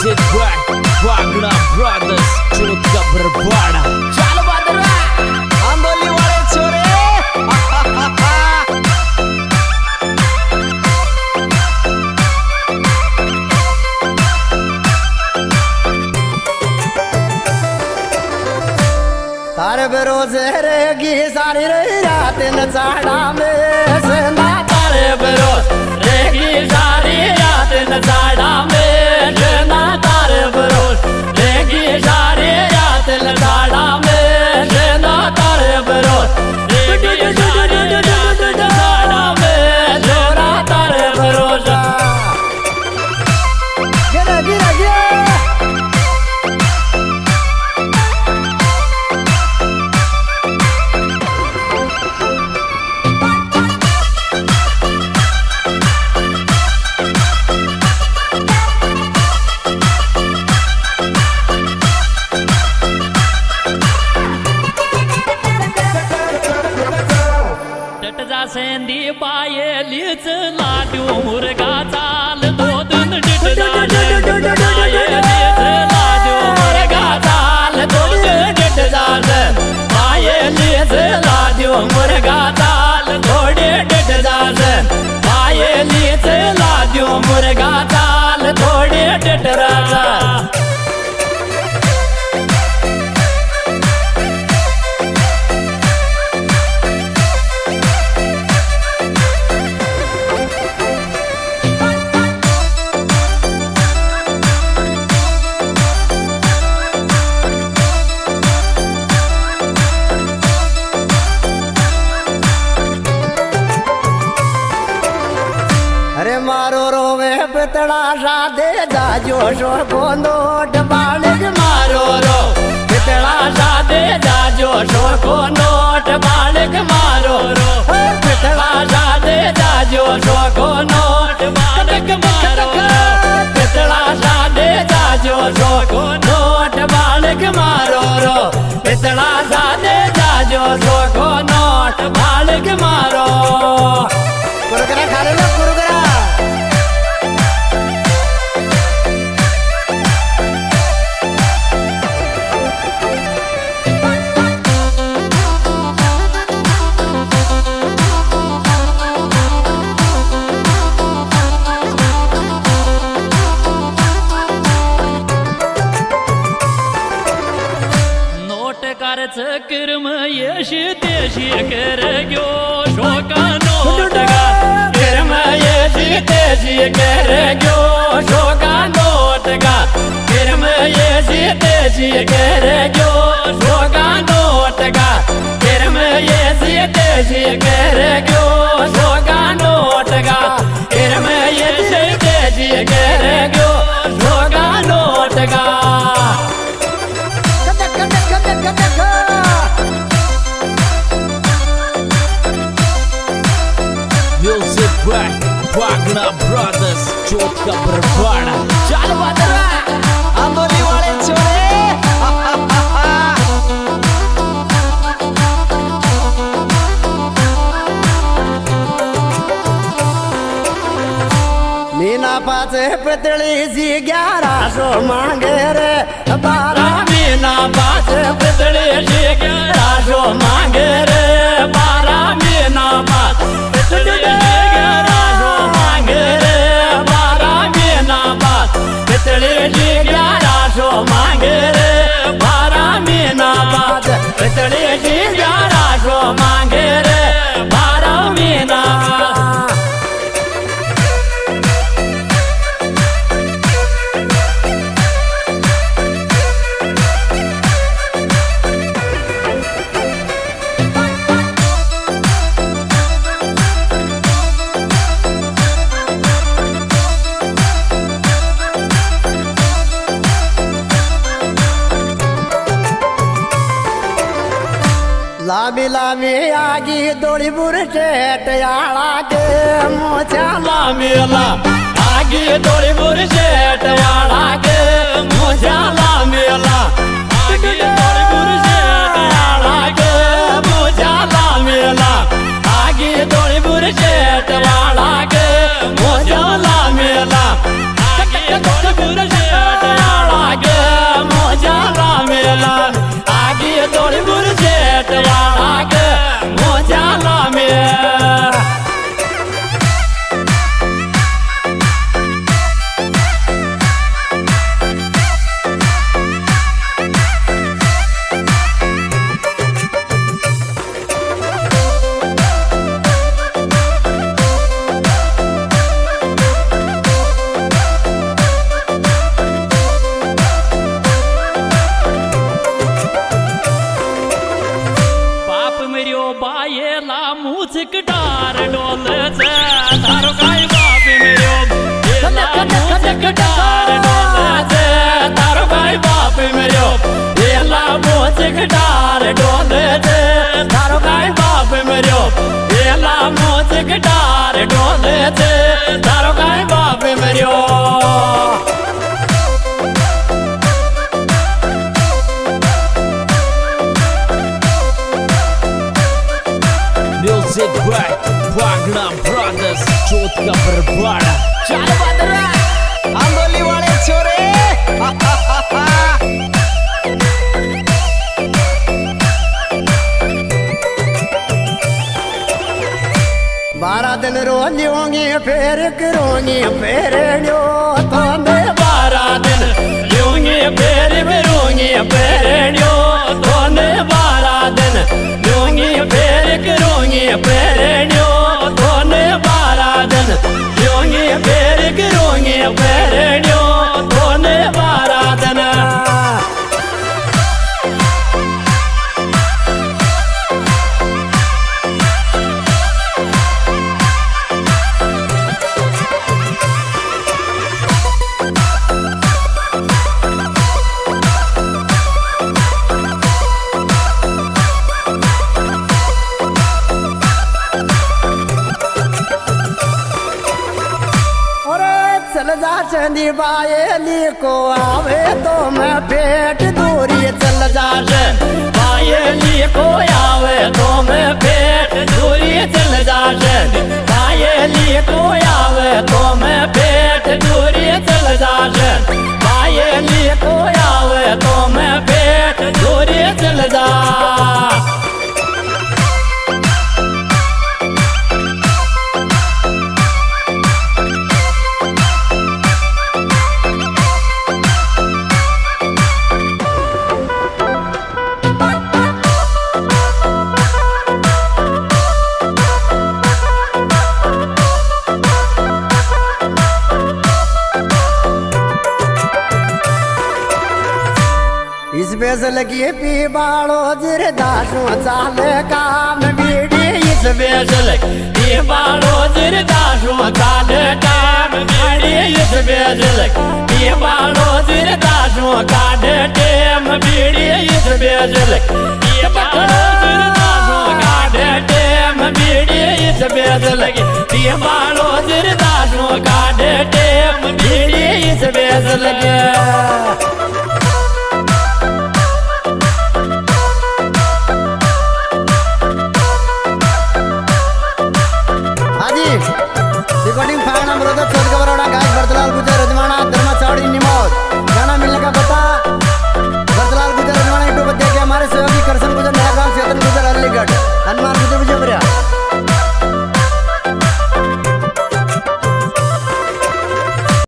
Music by Wagner Brothers, चोट का बरबाड़ा। चल बदरा आंदोली वाले छोरे। तारे बरोजे रहेगी सारी रही रात नचाड़ा में सेना। तारे बरोज रहेगी सारी रात नचाड़ा में सेना। तारे बरोज रहेगी सारी रात नचाड़ा में सेना। तारे बरोज रहेगी सारी रात नचाड़ा में जोरा। तारे बरोज गिरा गिरा गिरा। सेंदी पायलीच लाडू मुर्गा चाल दोन डिट पायलीच लाडू मुर्गा चाल दोन डिट जाल। पायलीच लाडू मुर्गा चाल थोडे डिट जाल। पायलीच लाडू मुर्गा चाल थोडे डिट राजा। अरे मारो रोवे पितड़ा सादे जाजो शो को नोट बालिक। मारो रो पितड़ा सादे जाजो शो को नोट बालिक। मारो रो पितड़ा सादे जाजो शो को नोट बालिक। मारो पितड़ा सादे जाजो शो को नोट बालिक। मारो रो पितड़ा सादे जाजो शो को नोट बालिक। मारो कुरकुरा खा ले लो कुरकुरा। कर्म यश देशी कर गयो शोका नोट गा। कर्म यश देशी कर गयो शोका नोट गा। कर्म यश देशी कर गयो शोका नोट गा। कर्म यश देशी कर गयो शोका नोट गा। कर्म यश देशी कर गयो शोका नोट गा। Music by Wagner Brothers, चोट का बरबाड़ा। चल बदरा आंदोली वाले छोरे। मीना पाचे पितली सी 1100 मांगे रे 12। मीना पाचे पितली सी 1100 मांगे रे 12। मीना पाच पितली सी 1100 मांगे रे 12। मीना पाच पितली सी 1100 मांगे रे 12। मीना पाच पितली सी 1100 मांगे रे 12। मीना लामी लामी आगी दोड़ी बुरशे टयाला के मोचा। लामी ला आगी दोड़ी बुरशे टयाला के मोचा। लामी ला आगी दोड़ी बुरशे टयाला के मोचा। लामी ला आगी दोड़ी बुरशे टयाला के मोचा। लामी ला आगी दोड़ी बुरशे मूछक डार डोले से तारो काई बाप मेरो एला मूछक डार डोले से तारो काई बाप मेरो एला मूछक डार डोले से तारो काई बाप मेरो एला मूछक डार डोले से तारो काई बाप मेरो Music back, Wagner Brothers, चोट का बरबाड़ा। चल बदरा, आंदोली वाले छोरे। 12 दिन रोंगी फिर करूंगी फिर लो तो 12 दिन लूंगी फिर करूंगी फिर लो तो 12 दिन लूंगी फिर करूंगी फिर लो तो 12 दिन लूंगी फिर करूंगी फिर लो तो 12 दिन चल जा चंदी बायली को आवे तो मैं पेट दूरी चल जा बायली को आवे तो मैं पेट दूरी चल जा बायली को आवे तो मैं पेट दूरी चल जा बायली को आवे तो मैं पेट दूरी चल जा इस बेस लगी पी बाड़ो जिर दासो चाल काम बीड़ी इस बेस लगी बाड़ो जिर दासो चाल काम बीड़ी इस बेस लगी बाड़ो जिर दासो काट टेम बीड़ी इस बेस लगी बाड़ो जिर दासो काट टेम बीड़ी इस बेस लगी बाड़ो जिर दासो काट टेम बीड़ी इस बेस लगी